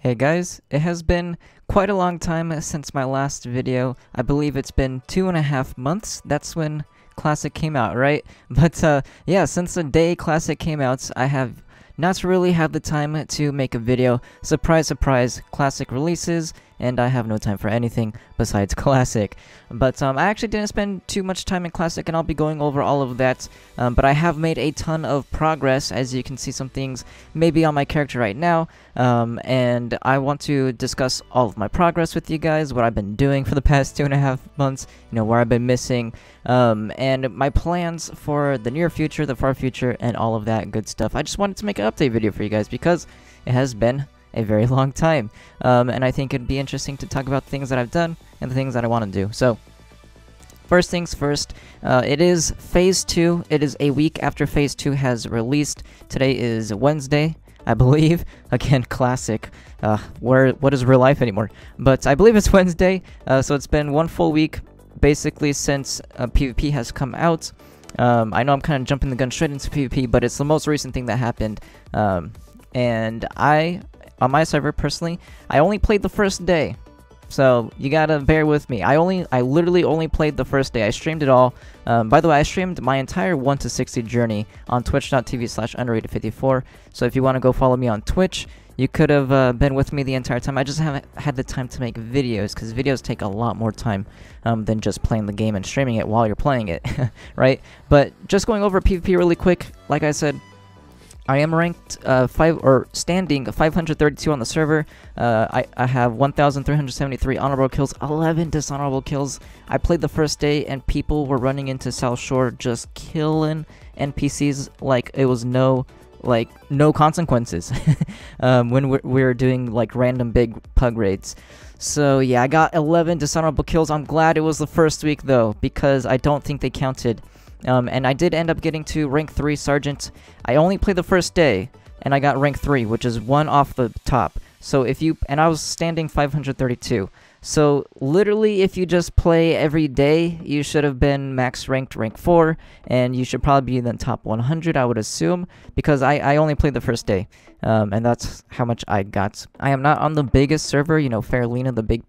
Hey guys, it has been quite a long time since my last video. I believe it's been 2.5 months. That's when Classic came out, right? But yeah, since the day Classic came out, I have not really had the time to make a video. Surprise, surprise, Classic releases, and I have no time for anything besides Classic. But I actually didn't spend too much time in Classic, and I'll be going over all of that. But I have made a ton of progress, as you can see some things maybe on my character right now. And I want to discuss all of my progress with you guys, what I've been doing for the past 2.5 months, you know, where I've been missing, and my plans for the near future, the far future, and all of that good stuff. I just wanted to make an update video for you guys because it has been a very long time, and I think it'd be interesting to talk about things that I've done and the things that I want to do. So first things first, it is Phase 2. It is a week after Phase 2 has released. Today is Wednesday, I believe. Again, Classic. What is real life anymore? But I believe it's Wednesday, so it's been one full week, basically, since PvP has come out. I know I'm kind of jumping the gun straight into PvP, but it's the most recent thing that happened. And on my server, personally, I only played the first day. So you gotta bear with me. I literally only played the first day. I streamed it all. By the way, I streamed my entire 1 to 60 journey on twitch.tv/underrated54. So if you want to go follow me on Twitch, you could have been with me the entire time. I just haven't had the time to make videos, because videos take a lot more time than just playing the game and streaming it while you're playing it, right? But just going over PvP really quick, like I said, I am ranked standing 532 on the server. I have 1,373 honorable kills, 11 dishonorable kills. I played the first day and people were running into South Shore just killing NPCs like it was no consequences when we're doing like random big pug raids. So yeah, I got 11 dishonorable kills. I'm glad it was the first week though, because I don't think they counted. And I did end up getting to rank 3 Sergeant. I only played the first day, and I got rank 3, which is 1 off the top. So and I was standing 532. So literally, if you just play every day, you should have been max ranked rank 4, and you should probably be in the top 100, I would assume, because I only played the first day, and that's how much I got. I am not on the biggest server, you know, Faralina, the big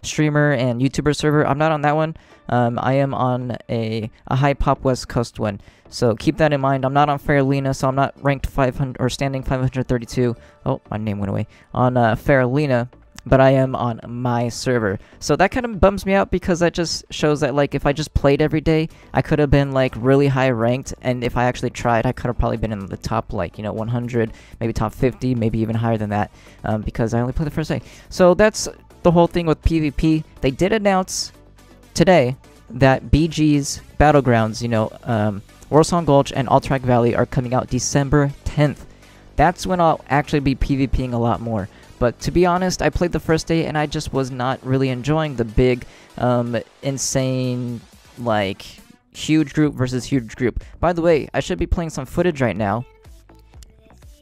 streamer and YouTuber server. I'm not on that one. I am on a high pop West Coast one, so keep that in mind. I'm not on Faralina, so I'm not ranked 500 or standing 532. Oh, my name went away on Faralina, but I am on my server. So that kind of bums me out, because that just shows that, like, if I just played every day, I could have been like really high ranked, and if I actually tried, I could have probably been in the top, like, you know, 100, maybe top 50, maybe even higher than that, because I only played the first day. So that's the whole thing with PvP. They did announce today that BG's Battlegrounds, you know, Warsong Gulch and Alterac Valley are coming out December 10th. That's when I'll actually be PvPing a lot more. But to be honest, I played the first day and I just was not really enjoying the big, insane, like, huge group versus huge group. By the way, I should be playing some footage right now.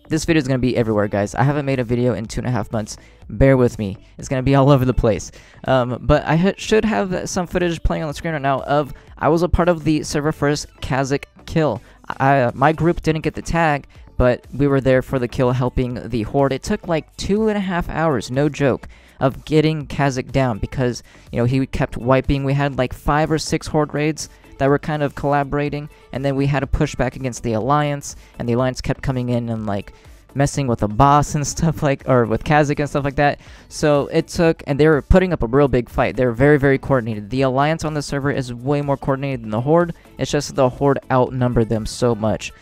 This video is going to be everywhere, guys. I haven't made a video in 2.5 months. Bear with me. It's going to be all over the place. But I should have some footage playing on the screen right now of I was a part of the server first Kazakh kill. My group didn't get the tag, but we were there for the kill, helping the horde. It took like 2.5 hours, no joke, of getting Kazakh down, because, you know, he kept wiping. We had like 5 or 6 horde raids that were kind of collaborating, and then we had to push back against the Alliance, and the Alliance kept coming in and like messing with the boss and stuff, like, or with Kazakh and stuff like that. So it took, and they were putting up a real big fight. They're very, very coordinated. The Alliance on the server is way more coordinated than the Horde. It's just the Horde outnumbered them so much.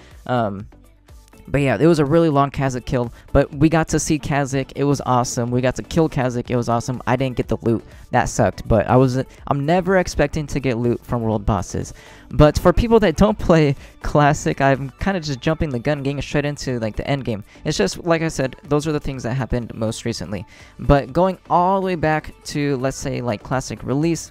But yeah, it was a really long Kazakh kill, but we got to see Kazakh. It was awesome. We got to kill Kazakh. It was awesome. I didn't get the loot. That sucked, but I'm never expecting to get loot from world bosses. But for people that don't play Classic, I'm kind of just jumping the gun, getting straight into like the end game. It's just, like I said, those are the things that happened most recently. But going all the way back to, let's say, like Classic release,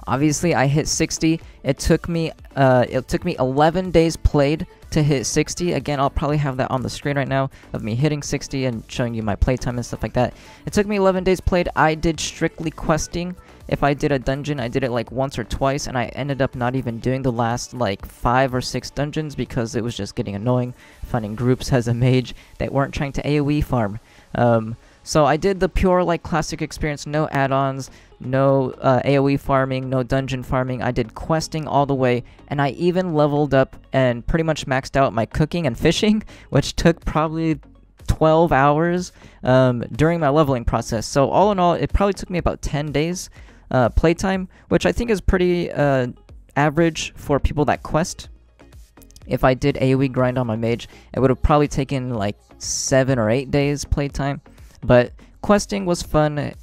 obviously I hit 60. It took me 11 days played to hit 60. Again, I'll probably have that on the screen right now of me hitting 60 and showing you my playtime and stuff like that. It took me 11 days played. I did strictly questing. If I did a dungeon, I did it like once or twice, and I ended up not even doing the last like 5 or 6 dungeons because it was just getting annoying finding groups as a mage that weren't trying to AoE farm. So I did the pure like classic experience, no add-ons, no AoE farming, no dungeon farming. I did questing all the way, and I even leveled up and pretty much maxed out my cooking and fishing, which took probably 12 hours during my leveling process. So all in all, it probably took me about 10 days playtime, which I think is pretty average for people that quest. If I did AoE grind on my mage, it would have probably taken like 7 or 8 days playtime. But questing was fun.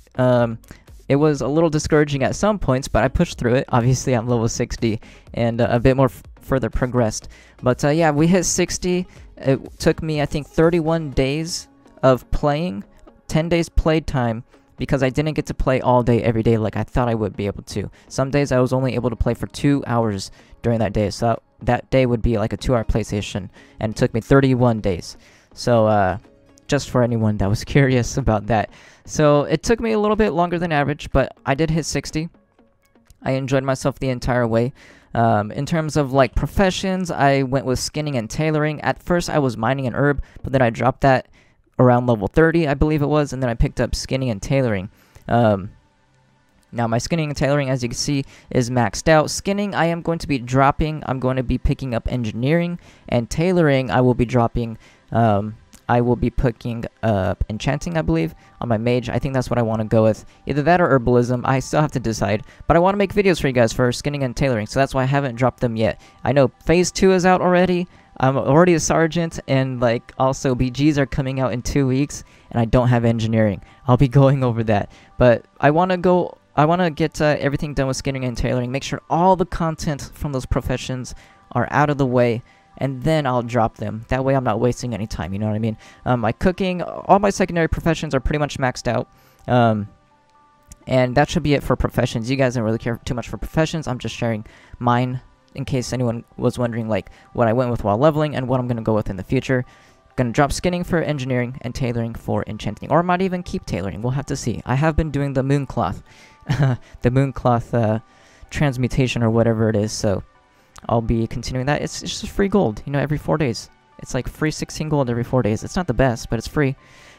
It was a little discouraging at some points, but I pushed through it. Obviously, I'm level 60 and a bit more further progressed. But yeah, we hit 60. It took me, I think, 31 days of playing, 10 days playtime, because I didn't get to play all day every day like I thought I would be able to. Some days I was only able to play for 2 hours during that day, so that day would be like a 2-hour play session, and it took me 31 days. So just for anyone that was curious about that. So it took me a little bit longer than average, but I did hit 60. I enjoyed myself the entire way. In terms of like professions, I went with skinning and tailoring. At first I was mining and herb, but then I dropped that around level 30, I believe it was, and then I picked up skinning and tailoring. Now my skinning and tailoring, as you can see, is maxed out. Skinning I am going to be dropping. I'm going to be picking up engineering, and tailoring I will be dropping. I will be picking up enchanting, I believe, on my mage. I think that's what I want to go with. Either that or herbalism. I still have to decide. But I want to make videos for you guys for skinning and tailoring, so that's why I haven't dropped them yet. I know Phase 2 is out already. I'm already a sergeant, and like also BGs are coming out in 2 weeks, and I don't have engineering. I'll be going over that. But I want to get everything done with skinning and tailoring. Make sure all the content from those professions are out of the way, and then I'll drop them. That way I'm not wasting any time, you know what I mean? My cooking, all my secondary professions are pretty much maxed out. And that should be it for professions. You guys don't really care too much for professions. I'm just sharing mine in case anyone was wondering like what I went with while leveling and what I'm going to go with in the future. Gonna drop skinning for engineering and tailoring for enchanting. Or I might even keep tailoring. We'll have to see. I have been doing the mooncloth. The mooncloth transmutation or whatever it is, so I'll be continuing that. It's just free gold, you know, every 4 days. It's like free 16 gold every 4 days. It's not the best, but it's free.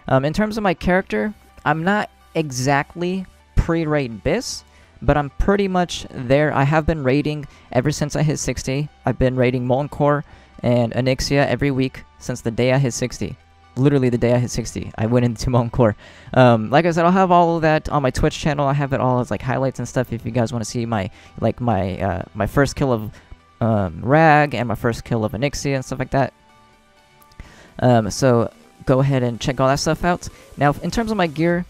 In terms of my character, I'm not exactly pre-raid Biss, but I'm pretty much there. I have been raiding ever since I hit 60. I've been raiding Molten Core and Onyxia every week since the day I hit 60. Literally the day I hit 60, I went into Molten Core. Like I said, I'll have all of that on my Twitch channel. I have it all as like highlights and stuff if you guys want to see my my first kill of Rag and my first kill of Onyxia and stuff like that. So go ahead and check all that stuff out. Now, in terms of my gear,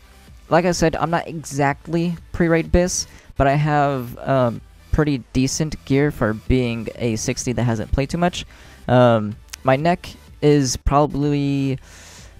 like I said, I'm not exactly pre-raid Biss, but I have pretty decent gear for being a 60 that hasn't played too much. My neck is probably...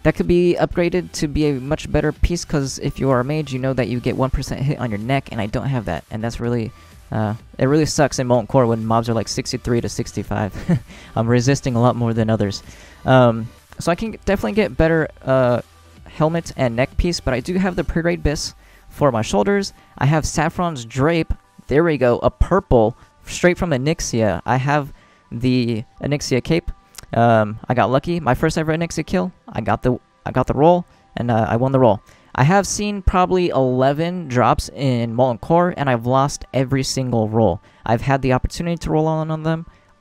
that could be upgraded to be a much better piece, because if you are a mage, you know that you get 1% hit on your neck, and I don't have that, and that's really... it really sucks in Molten Core when mobs are like 63 to 65. I'm resisting a lot more than others. So I can definitely get better helmet and neck piece, but I do have the pre-raid Biss for my shoulders. I have Saffron's Drape. There we go, a purple straight from Onyxia. I have the Onyxia cape. I got lucky. My first ever Onyxia kill. I got the roll, and I won the roll. I have seen probably 11 drops in Molten Core, and I've lost every single roll. I've had the opportunity to roll on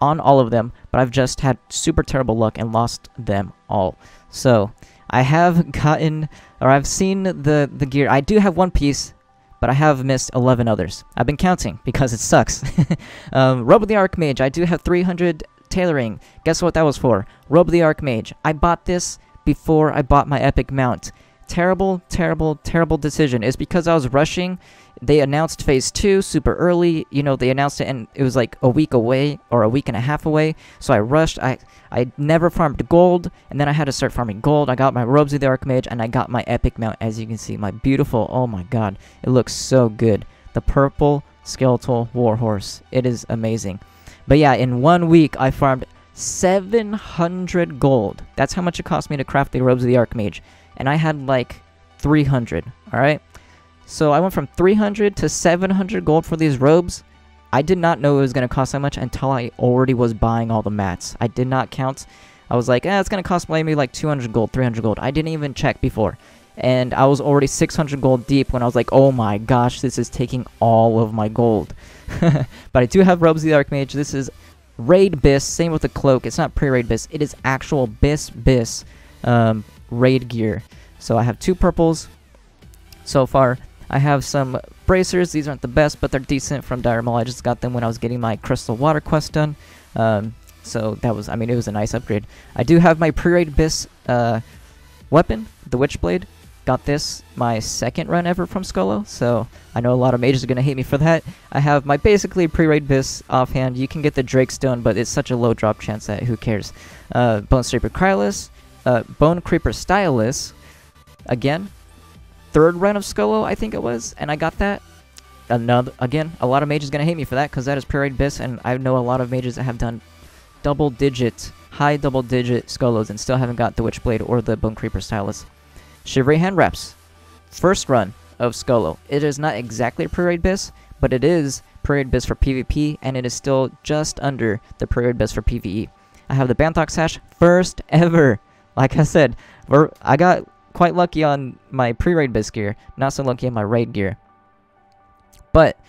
all of them, but I've just had super terrible luck and lost them all. So I have gotten, or I've seen the gear. I do have one piece, but I have missed 11 others. I've been counting because it sucks. Robe of the Archmage. I do have 300 tailoring. Guess what that was for? Robe of the Archmage. I bought this before I bought my epic mount. Terrible, terrible, terrible decision. It's because I was rushing. They announced Phase 2 super early. You know, they announced it and it was like a week away or a week and a half away. So I rushed. I never farmed gold, and then I had to start farming gold. I got my Robes of the Archmage, and I got my epic mount, as you can see. My beautiful, oh my god. It looks so good. The purple skeletal warhorse. It is amazing. But yeah, in 1 week, I farmed 700 gold. That's how much it cost me to craft the Robes of the Archmage. And I had like 300, alright? So I went from 300 to 700 gold for these robes. I did not know it was going to cost that much until I already was buying all the mats. I did not count I was like, it's gonna cost maybe like 200 gold, 300 gold. I didn't even check before. And I was already 600 gold deep when I was like, oh my gosh, this is taking all of my gold. But I do have Robes of the Archmage. This is Raid Bis, same with the cloak. It's not pre-raid Bis. It is actual Bis raid gear. So I have 2 purples so far. I have some bracers. These aren't the best, but they're decent from Dire Maul. I just got them when I was getting my Crystal Water quest done. So that was, I mean, it was a nice upgrade. I do have my pre-raid Bis weapon, the Witchblade. Got this my 2nd run ever from Skolo, so I know a lot of mages are going to hate me for that. I have my basically pre-raid Bis offhand. You can get the Drake Stone, but it's such a low drop chance that who cares. Bone Scraper Krylus, Bone Creeper Stylus, again, 3rd run of Skolo, I think it was, and I got that. Again, a lot of mages are going to hate me for that, because that is pre-raid Bis, and I know a lot of mages that have done high double-digit Skolos and still haven't got the Witchblade or the Bone Creeper Stylus. Shivery Hand Wraps, 1st run of Skolo. It is not exactly a pre-raid Bis, but it is pre-raid Bis for PvP, and it is still just under the pre-raid Bis for PvE. I have the Banthok Sash, 1st ever. Like I said, I got quite lucky on my pre-raid Bis gear, not so lucky on my raid gear. But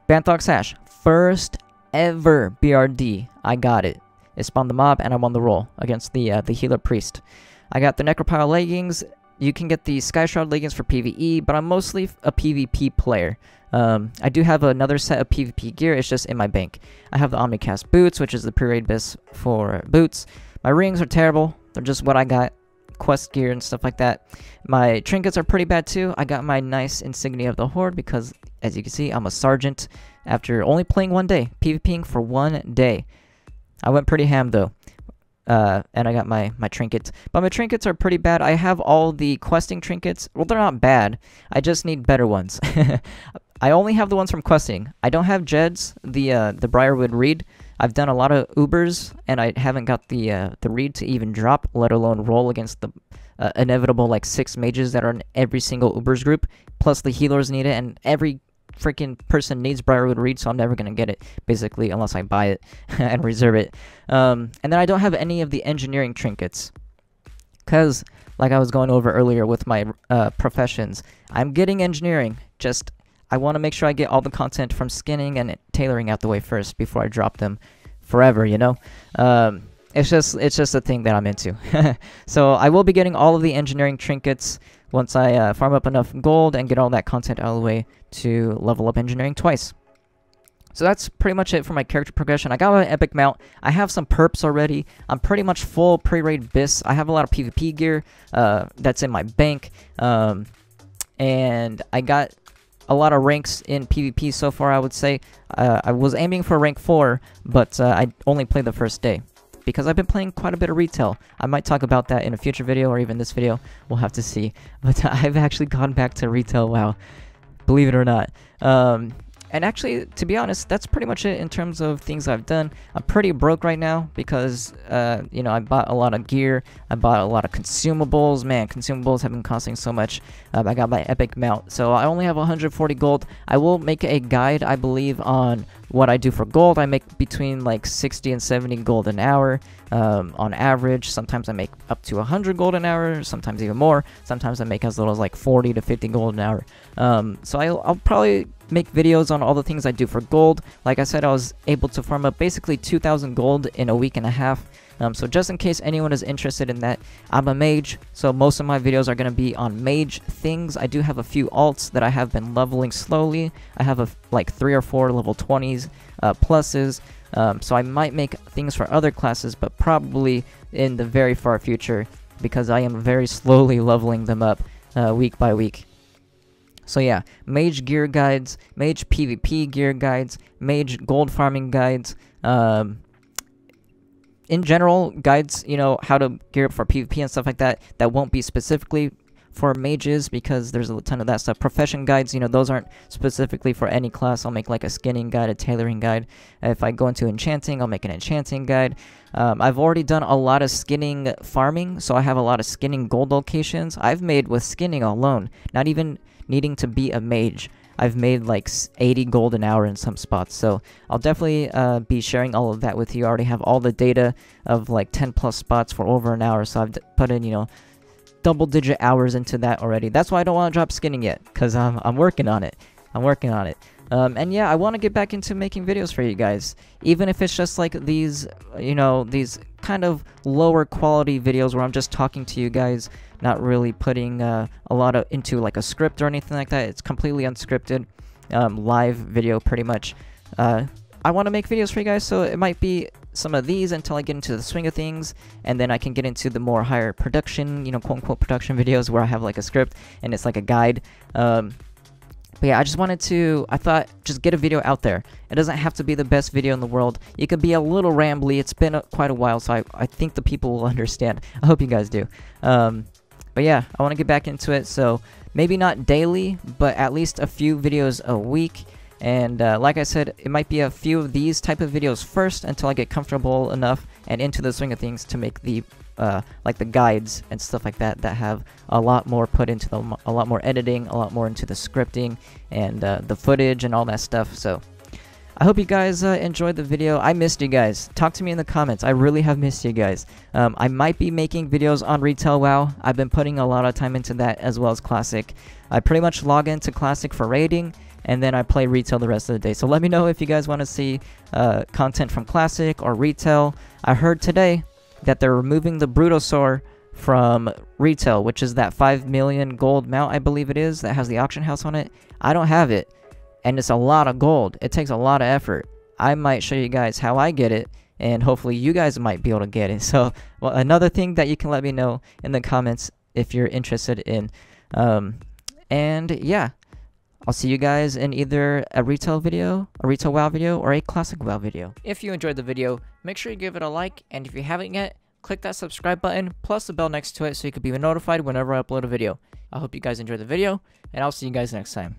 Banthok Sash, 1st ever BRD. I got it. It spawned the mob, and I won the roll against the Healer Priest. I got the Necropile Leggings. You can get the Sky Shroud leggings for PvE, but I'm mostly a PvP player. I do have another set of PvP gear, it's just in my bank. I have the Omnicast boots, which is the pre-raid Bis for boots. My rings are terrible, they're just what I got. Quest gear and stuff like that. My trinkets are pretty bad too. I got my nice insignia of the Horde because, as you can see, I'm a sergeant after only playing 1 day, PvPing for 1 day. I went pretty ham though. And I got my trinkets. But my trinkets are pretty bad. I have all the questing trinkets. Well, they're not bad. I just need better ones. I only have the ones from questing. I don't have Jed's, the Briarwood Reed. I've done a lot of Ubers, and I haven't got the Reed to even drop, let alone roll against the inevitable, like, 6 mages that are in every single Ubers group. Plus the healers need it, and every freaking person needs Briarwood Reed, so I'm never gonna get it, basically, unless I buy it and reserve it. And then I don't have any of the engineering trinkets, because, like I was going over earlier with my professions, I'm getting engineering, just I want to make sure I get all the content from skinning and tailoring out the way first before I drop them forever, you know? It's just a thing that I'm into. So I will be getting all of the engineering trinkets once I farm up enough gold and get all that content out of the way to level up engineering twice. So that's pretty much it for my character progression. I got my epic mount. I have some perps already. I'm pretty much full pre-raid Bis. I have a lot of PvP gear that's in my bank. And I got a lot of ranks in PvP so far, I would say. I was aiming for rank 4, but I only played the first day, because I've been playing quite a bit of retail. I might talk about that in a future video, or even this video. We'll have to see. But I've actually gone back to retail WoW, believe it or not. And actually, to be honest, that's pretty much it in terms of things I've done. I'm pretty broke right now because, you know, I bought a lot of gear. I bought a lot of consumables. Man, consumables have been costing so much. I got my epic mount, so I only have 140 gold. I will make a guide, I believe, on what I do for gold. I make between like 60 and 70 gold an hour on average. Sometimes I make up to 100 gold an hour, sometimes even more. Sometimes I make as little as like 40 to 50 gold an hour. So I'll probably make videos on all the things I do for gold. Like I said, I was able to farm up basically 2,000 gold in a week and a half. So just in case anyone is interested in that, I'm a mage, so most of my videos are going to be on mage things. I do have a few alts that I have been leveling slowly. I have like 3 or 4 level 20s, pluses, so I might make things for other classes, but probably in the very far future, because I am very slowly leveling them up week by week. So yeah, mage gear guides, mage PvP gear guides, mage gold farming guides, in general, guides, you know, how to gear up for PvP and stuff like that, that won't be specifically for mages, because there's a ton of that stuff. Profession guides, you know, those aren't specifically for any class. I'll make like a skinning guide, a tailoring guide. If I go into enchanting, I'll make an enchanting guide. I've already done a lot of skinning farming, so I have a lot of skinning gold locations I've made with skinning alone, not even needing to be a mage. I've made like 80 gold an hour in some spots. So I'll definitely be sharing all of that with you. I already have all the data of like 10 plus spots for over an hour, so I've put in, you know, double-digit hours into that already. That's why I don't want to drop skinning yet, because I'm working on it. I'm working on it. And yeah, I want to get back into making videos for you guys, even if it's just like these, you know, these kind of lower quality videos where I'm just talking to you guys, not really putting a lot into like a script or anything like that. It's completely unscripted, live video pretty much. I want to make videos for you guys, so it might be some of these until I get into the swing of things, and then I can get into the more higher production, you know, quote-unquote production videos where I have like a script and it's like a guide. But yeah, I just wanted to, I thought, just get a video out there. It doesn't have to be the best video in the world. It could be a little rambly. It's been quite a while, so I think the people will understand. I hope you guys do. But yeah, I want to get back into it, so maybe not daily, but at least a few videos a week. And like I said, it might be a few of these type of videos first until I get comfortable enough and into the swing of things to make the like the guides and stuff like that that have a lot more put into them, a lot more editing, a lot more into the scripting and the footage and all that stuff. So I hope you guys enjoyed the video. I missed you guys. Talk to me in the comments. I really have missed you guys. I might be making videos on Retail WoW. I've been putting a lot of time into that as well as Classic. I pretty much log into Classic for raiding, and then I play Retail the rest of the day. So let me know if you guys want to see content from Classic or Retail. I heard today that they're removing the Brutosaur from Retail, which is that 5 million gold mount, I believe it is, that has the auction house on it. I don't have it, and it's a lot of gold. It takes a lot of effort. I might show you guys how I get it, and hopefully you guys might be able to get it. So, well, another thing that you can let me know in the comments if you're interested in. And yeah, I'll see you guys in either a Retail video, a Retail WoW video, or a Classic WoW video. If you enjoyed the video, make sure you give it a like, and if you haven't yet, click that subscribe button, plus the bell next to it so you can be notified whenever I upload a video. I hope you guys enjoyed the video, and I'll see you guys next time.